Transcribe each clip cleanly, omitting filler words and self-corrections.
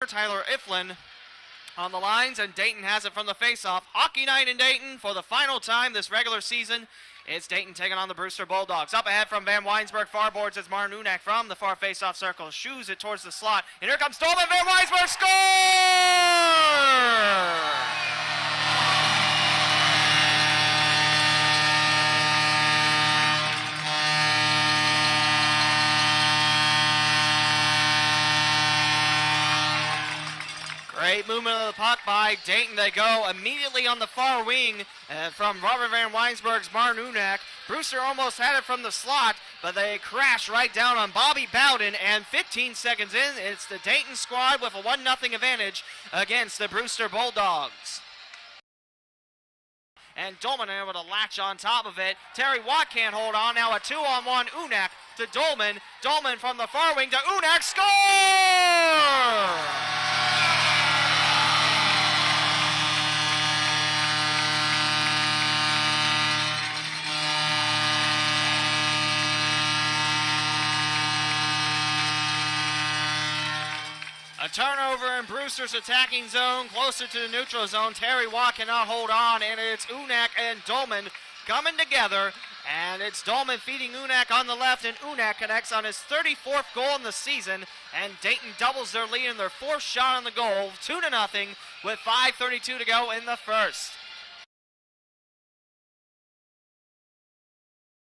Tyler Iflin on the lines, and Dayton has it from the faceoff. Hockey night in Dayton for the final time this regular season. It's Dayton taking on the Brewster Bulldogs. Up ahead from Vanwynsberghe, far boards is Martin Uhnak from the far faceoff circle. Shoos it towards the slot, and here comes Dolman. Vanwynsberghe score! Great movement of the puck by Dayton. They go immediately on the far wing from Robert Vanwynsberghe's Martin Uhnak. Brewster almost had it from the slot, but they crash right down on Bobby Bowden, and 15 seconds in, it's the Dayton squad with a 1-0 advantage against the Brewster Bulldogs. And Dolman able to latch on top of it. Terry Watt can't hold on. Now a 2-on-1 Uhnak to Dolman. Dolman from the far wing to Uhnak. Score! A turnover in Brewster's attacking zone, closer to the neutral zone. Terry Watt cannot hold on, and it's Uhnak and Dolman coming together. And it's Dolman feeding Uhnak on the left, and Uhnak connects on his 34th goal in the season. And Dayton doubles their lead in their 4th shot on the goal, 2-0, with 5:32 to go in the first.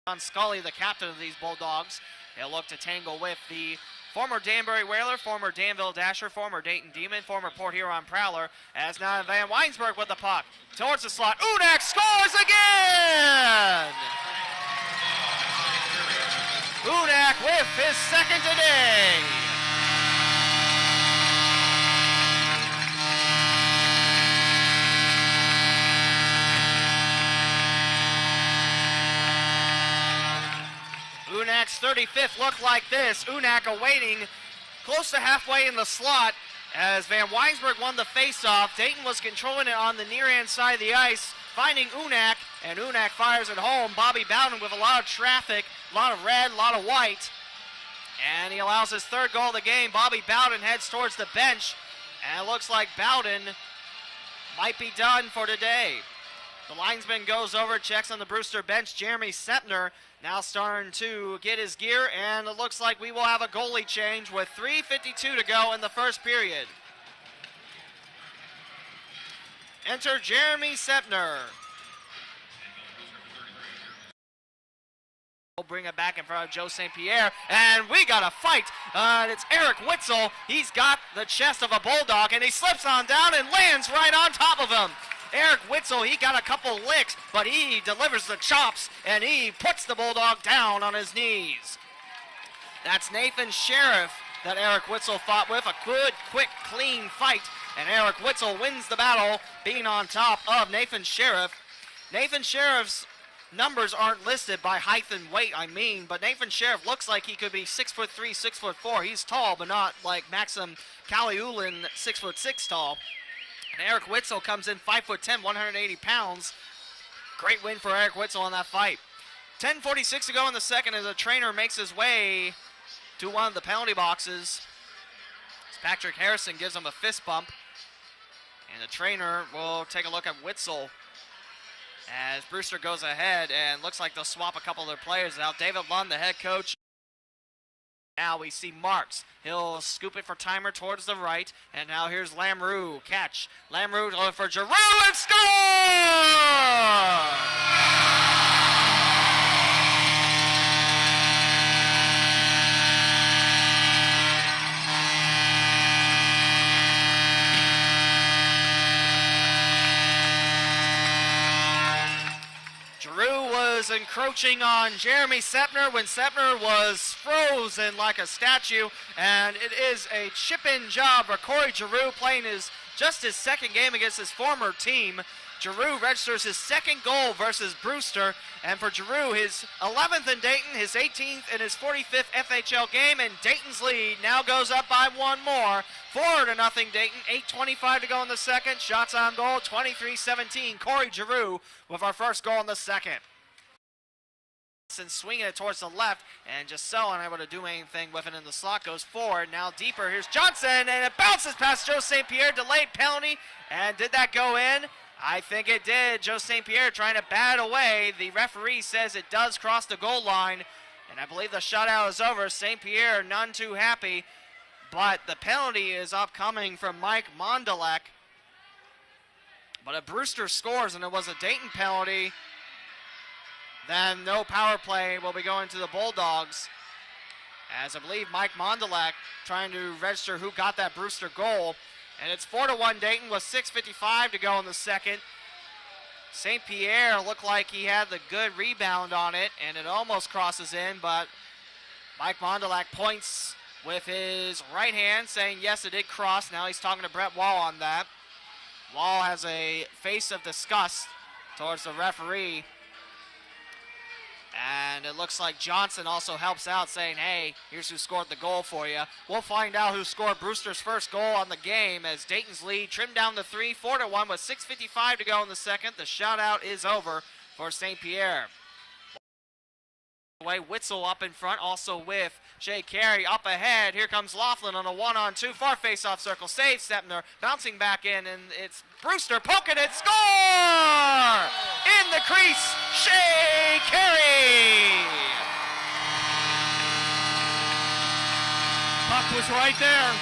On Scully, the captain of these Bulldogs, he'll look to tangle with the former Danbury Whaler, former Danville Dasher, former Dayton Demon, former Port Huron Prowler, as now Vanwynsberghe with the puck. Towards the slot, Uhnak scores again! Uhnak with his second today. Uhnak's 35th looked like this. Uhnak awaiting close to halfway in the slot as Vanwynsberghe won the faceoff. Dayton was controlling it on the near-hand side of the ice, finding Uhnak, and Uhnak fires it home. Bobby Bowden with a lot of traffic, a lot of red, a lot of white, and he allows his 3rd goal of the game. Bobby Bowden heads towards the bench, and it looks like Bowden might be done for today. The linesman goes over, checks on the Brewster bench. Jeromy Semtner now starting to get his gear, and it looks like we will have a goalie change with 3:52 to go in the first period. Enter Jeromy Semtner. We'll bring it back in front of Joe St. Pierre, and we got a fight. It's Eric Witzel. He's got the chest of a Bulldog, and he slips on down and lands right on top of him. Eric Witzel, he got a couple licks, but he delivers the chops, and he puts the Bulldog down on his knees. That's Nathan Sheriff that Eric Witzel fought with. A good, quick, clean fight, and Eric Witzel wins the battle, being on top of Nathan Sheriff. Nathan Sheriff's numbers aren't listed by height and weight, but Nathan Sheriff looks like he could be 6'3", 6'4". He's tall, but not like Maxim Kaliulin, 6'6" tall. And Eric Witzel comes in 5'10", 180 pounds. Great win for Eric Witzel in that fight. 10:46 to go in the second as the trainer makes his way to one of the penalty boxes. Patrick Harrison gives him a fist bump. And the trainer will take a look at Witzel as Brewster goes ahead, and looks like they'll swap a couple of their players out. David Lund, the head coach. Now we see Marks. He'll scoop it for Timer towards the right. And now here's Lamrou. Catch. Lamrou going for Giroux and score! Giroux was encroaching on Jeromy Semtner when Semtner was frozen like a statue, and it is a chip-in job for Corey Giroux, playing just his 2nd game against his former team. Giroux registers his 2nd goal versus Brewster, and for Giroux, his 11th in Dayton, his 18th and his 45th FHL game, and Dayton's lead now goes up by 1 more. 4-0 Dayton, 8:25 to go in the second. Shots on goal, 23-17. Corey Giroux with our first goal in the second. and swinging it towards the left, and just so unable to do anything with it in the slot, goes forward. Now deeper, here's Johnson, and it bounces past Joe St. Pierre, delayed penalty, and did that go in? I think it did. Joe St. Pierre trying to bat it away. The referee says it does cross the goal line, and I believe the shutout is over. St. Pierre none too happy, but the penalty is upcoming from Mike Mondelek. But if Brewster scores and it was a Dayton penalty, then no power play will be going to the Bulldogs. As I believe Mike Mondelek trying to register who got that Brewster goal. And it's 4-1 Dayton with 6:55 to go in the second. St. Pierre looked like he had the good rebound on it, and it almost crosses in, but Mike Mondelek points with his right hand saying, yes, it did cross. Now he's talking to Brett Wall on that. Wall has a face of disgust towards the referee. And it looks like Johnson also helps out saying, hey, here's who scored the goal for you. We'll find out who scored Brewster's first goal on the game as Dayton's lead trimmed down to 3, 4-1 with 6:55 to go in the second. The shutout is over for St. Pierre. Witzel up in front, also with Jay Carey up ahead. Here comes Laughlin on a 1-on-2, far face-off circle, saves Semtner, bouncing back in, and it's Brewster poking it, score! In the crease, Jay Carey! Puck was right there,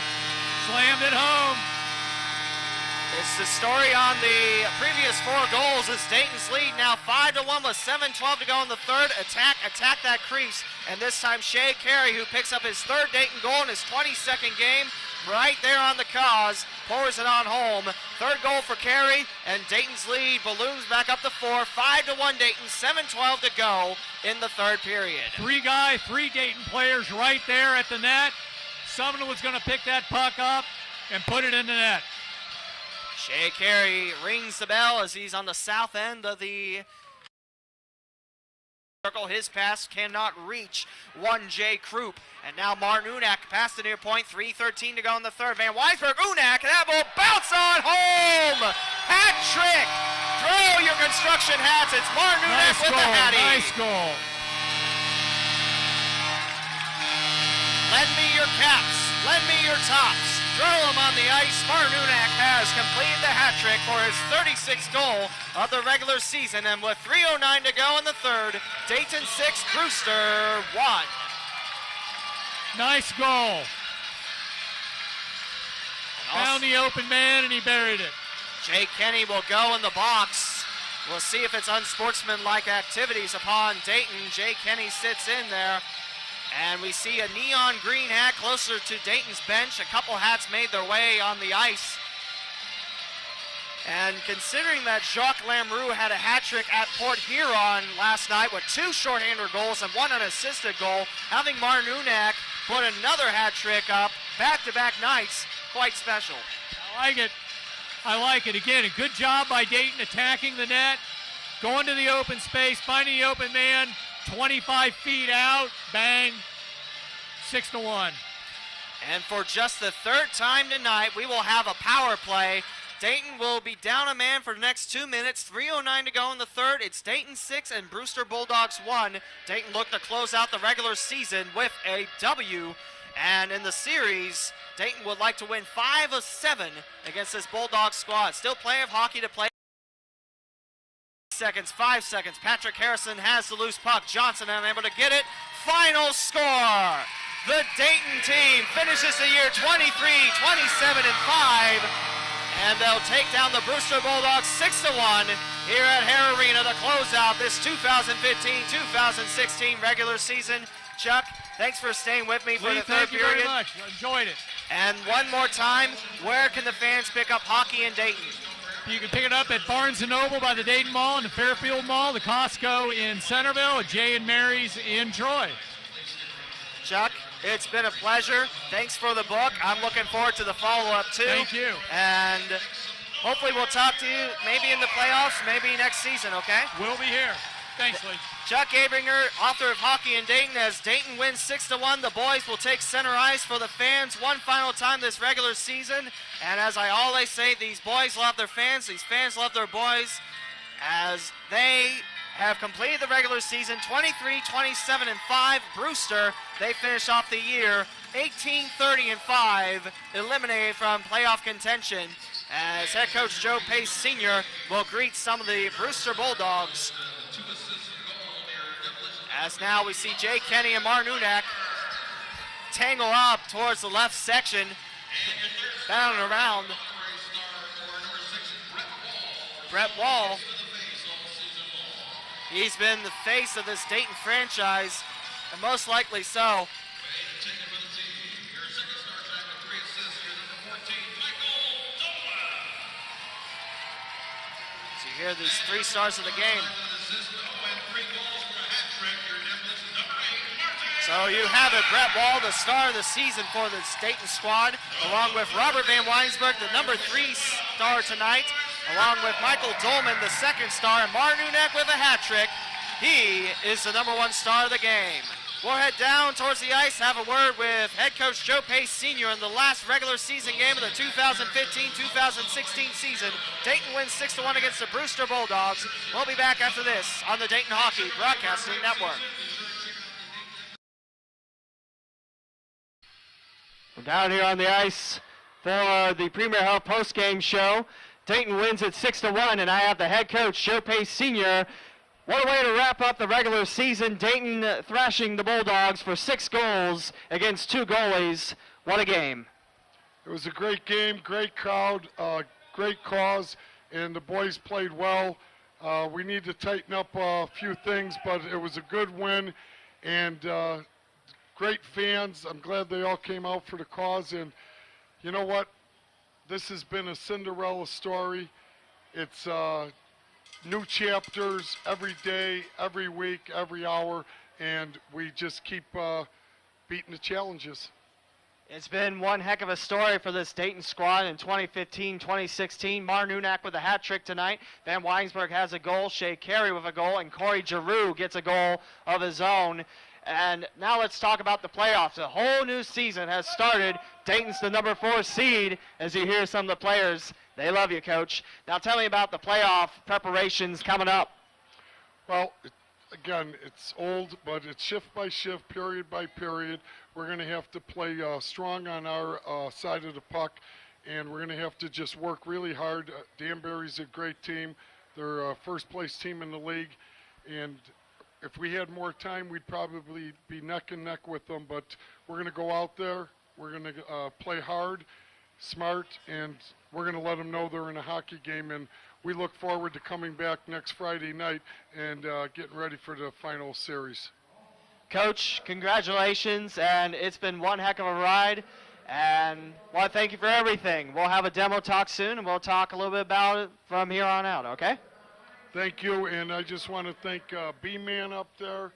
slammed it home. It's the story on the previous 4 goals. It's Dayton's lead now 5-1 with 7:12 to go in the third. Attack that crease. And this time Shea Carey, who picks up his 3rd Dayton goal in his 22nd game, right there on the cause, pours it on home. 3rd goal for Carey, and Dayton's lead balloons back up to 4. 5-1 Dayton, 7:12 to go in the 3rd period. 3 Dayton players right there at the net. Sumner was going to pick that puck up and put it in the net. Shea Carey rings the bell as he's on the south end of the circle. His pass cannot reach one Jay Krupp. And now Martin Uhnak past the near point. 3:13 to go in the third. Vanwynsberghe, Uhnak, and that will bounce on home. Hat trick. Throw your construction hats. It's Martin Uhnak with the hattie. Nice goal. Lend me your caps. Lend me your tops. Throw them on the ice. Martin Uhnak has completed the hat trick for his 36th goal of the regular season. And with 3:09 to go in the third, Dayton 6, Brewster 1. Nice goal. Found the open man and he buried it. Jay Kenny will go in the box. We'll see if it's unsportsmanlike activities upon Dayton. Jay Kenny sits in there. And we see a neon green hat closer to Dayton's bench. A couple hats made their way on the ice. And considering that Jacques Lamoureux had a hat trick at Port Huron last night with 2 shorthander goals and 1 unassisted goal, having Martin Uhnak put another hat trick up back-to-back nights, quite special. I like it. I like it. Again, a good job by Dayton attacking the net, going to the open space, finding the open man, 25 feet out, bang, 6-1. And for just the 3rd time tonight, we will have a power play. Dayton will be down a man for the next 2 minutes. 3:09 to go in the third. It's Dayton 6 and Brewster Bulldogs 1. Dayton looked to close out the regular season with a W. And in the series, Dayton would like to win 5 of 7 against this Bulldog squad. Still plenty of hockey to play. 5 seconds. Patrick Harrison has the loose puck. Johnson unable to get it. Final score. The Dayton team finishes the year 23-27-5. And they'll take down the Brewster Bulldogs 6-1 here at Hara Arena to close out this 2015-2016 regular season. Chuck, thanks for staying with me for the third period. Thank you very much. Enjoyed it. And one more time, where can the fans pick up hockey in Dayton? You can pick it up at Barnes & Noble by the Dayton Mall and the Fairfield Mall, the Costco in Centerville, and Jay and Mary's in Troy. Chuck, it's been a pleasure. Thanks for the book. I'm looking forward to the follow-up, too. Thank you. And hopefully we'll talk to you maybe in the playoffs, maybe next season, okay? We'll be here. Thanks, Lee. Chuck Abringer, author of Hockey in Dayton. As Dayton wins 6-1, the boys will take center ice for the fans one final time this regular season. And as I always say, these boys love their fans. These fans love their boys as they have completed the regular season 23-27-5. Brewster, they finish off the year 18-30-5, eliminated from playoff contention, as head coach Joe Pace Sr. will greet some of the Brewster Bulldogs. As now we see Jay Kenny and Martin Uhnak tangle up towards the left section, down and around. Brett Wall, he's been the face of this Dayton franchise, and most likely so. So you hear these 3 stars of the game. So you have it, Brett Wall, the star of the season for this Dayton squad, along with Robert Vanwynsberghe, the number 3 star tonight, along with Michael Dolman, the 2nd star, and Martin Uhnak with a hat trick. He is the number 1 star of the game. We'll head down towards the ice, have a word with head coach Joe Pace Sr. in the last regular season game of the 2015-2016 season. Dayton wins 6-1 against the Brewster Bulldogs. We'll be back after this on the Dayton Hockey Broadcasting Network. We're down here on the ice for the Premier Health postgame show. Dayton wins it 6-1, and I have the head coach, Joe Pace Sr. What a way to wrap up the regular season. Dayton thrashing the Bulldogs for 6 goals against 2 goalies. What a game. It was a great game, great crowd, great cause, and the boys played well. We need to tighten up a few things, but it was a good win, and great fans. I'm glad they all came out for the cause, and you know what? This has been a Cinderella story. It's new chapters every day, every week, every hour, and we just keep beating the challenges. It's been one heck of a story for this Dayton squad in 2015-2016. Martin Uhnak with a hat trick tonight. Vanwynsberghe has a goal, Shea Carey with a goal, and Corey Giroux gets a goal of his own. And now let's talk about the playoffs. A whole new season has started. Dayton's the number 4 seed, as you hear some of the players. They love you, Coach. Now tell me about the playoff preparations coming up. Well, again, it's old, but it's shift by shift, period by period. We're going to have to play strong on our side of the puck, and we're going to have to just work really hard. Danbury's a great team. They're a first-place team in the league, and if we had more time, we'd probably be neck and neck with them, but we're going to go out there. We're going to play hard, smart, and we're going to let them know they're in a hockey game, and we look forward to coming back next Friday night and getting ready for the final series. Coach, congratulations, and it's been one heck of a ride, and I want to thank you for everything. We'll have a demo talk soon, and we'll talk a little bit about it from here on out, okay? Thank you, and I just want to thank B-Man up there,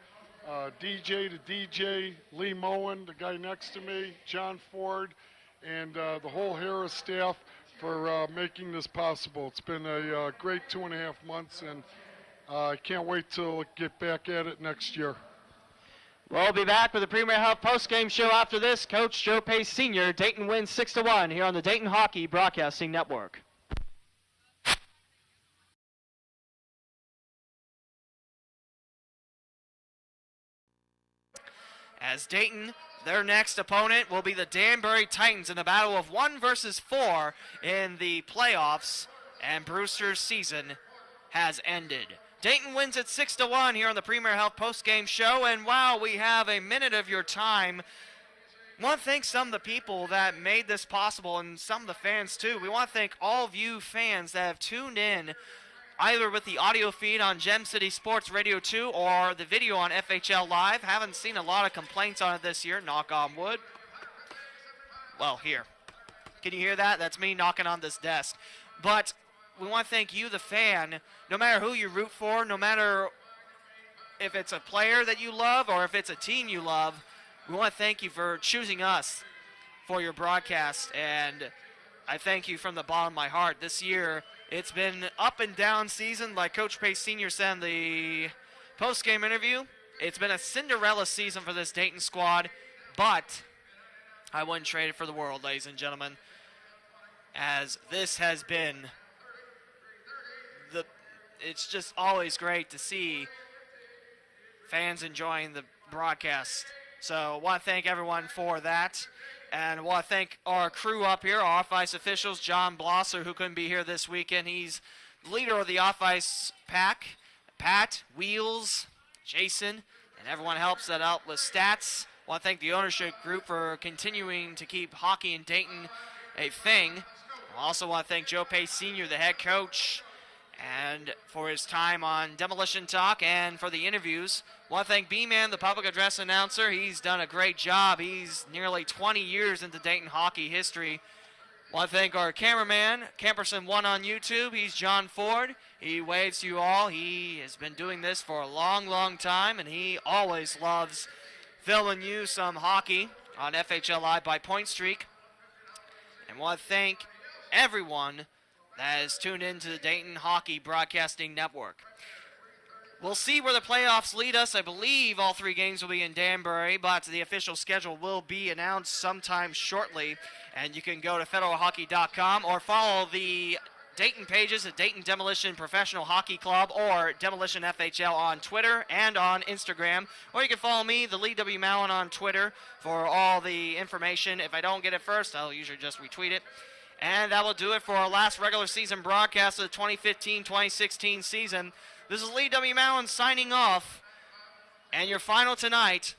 DJ to DJ, Lee Mowen, the guy next to me, John Ford, and the whole Hara staff for making this possible. It's been a great 2.5 months, and I can't wait till get back at it next year. We'll be back with the Premier Health postgame show after this. Coach Joe Pace Sr. Dayton wins 6-1 here on the Dayton Hockey Broadcasting Network. As Dayton, their next opponent will be the Danbury Titans in a battle of 1 versus 4 in the playoffs, and Brewster's season has ended. Dayton wins it 6-1 here on the Premier Health postgame show, and wow, we have a minute of your time. I want to thank some of the people that made this possible, and some of the fans too. We want to thank all of you fans that have tuned in, either with the audio feed on Gem City Sports Radio 2 or the video on FHL Live. Haven't seen a lot of complaints on it this year, knock on wood. Well, here. Can you hear that? That's me knocking on this desk. But we want to thank you, the fan, no matter who you root for, no matter if it's a player that you love or if it's a team you love, we want to thank you for choosing us for your broadcast, and I thank you from the bottom of my heart. This year, it's been up and down season, like Coach Pace Sr. said in the post-game interview. It's been a Cinderella season for this Dayton squad, but I wouldn't trade it for the world, ladies and gentlemen, as this has been it's just always great to see fans enjoying the broadcast. So I want to thank everyone for that. And I want to thank our crew up here, our off-ice officials, John Blosser, who couldn't be here this weekend. He's the leader of the off-ice pack. Pat, Wheels, Jason, and everyone helps that out with stats. I want to thank the ownership group for continuing to keep hockey in Dayton a thing. I also want to thank Joe Pace Sr., the head coach, and for his time on Demolition Talk and for the interviews. I want to thank B-Man, the public address announcer. He's done a great job. He's nearly 20 years into Dayton hockey history. I want to thank our cameraman, Camperson1 on YouTube. He's John Ford. He waves to you all. He has been doing this for a long, long time, and he always loves filming you some hockey on FHL Live by Point Streak. And I want to thank everyone that has tuned into the Dayton Hockey Broadcasting Network. We'll see where the playoffs lead us. I believe all 3 games will be in Danbury, but the official schedule will be announced sometime shortly. And you can go to federalhockey.com or follow the Dayton pages at Dayton Demolition Professional Hockey Club or Demolition FHL on Twitter and on Instagram. Or you can follow me, the Lee W. Mowen, on Twitter for all the information. If I don't get it first, I'll usually just retweet it. And that will do it for our last regular season broadcast of the 2015-2016 season. This is Lee W. Mowen signing off. And your final tonight,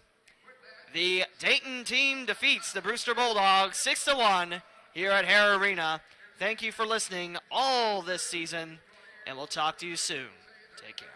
the Dayton team defeats the Brewster Bulldogs 6-1 here at Hara Arena. Thank you for listening all this season, and we'll talk to you soon. Take care.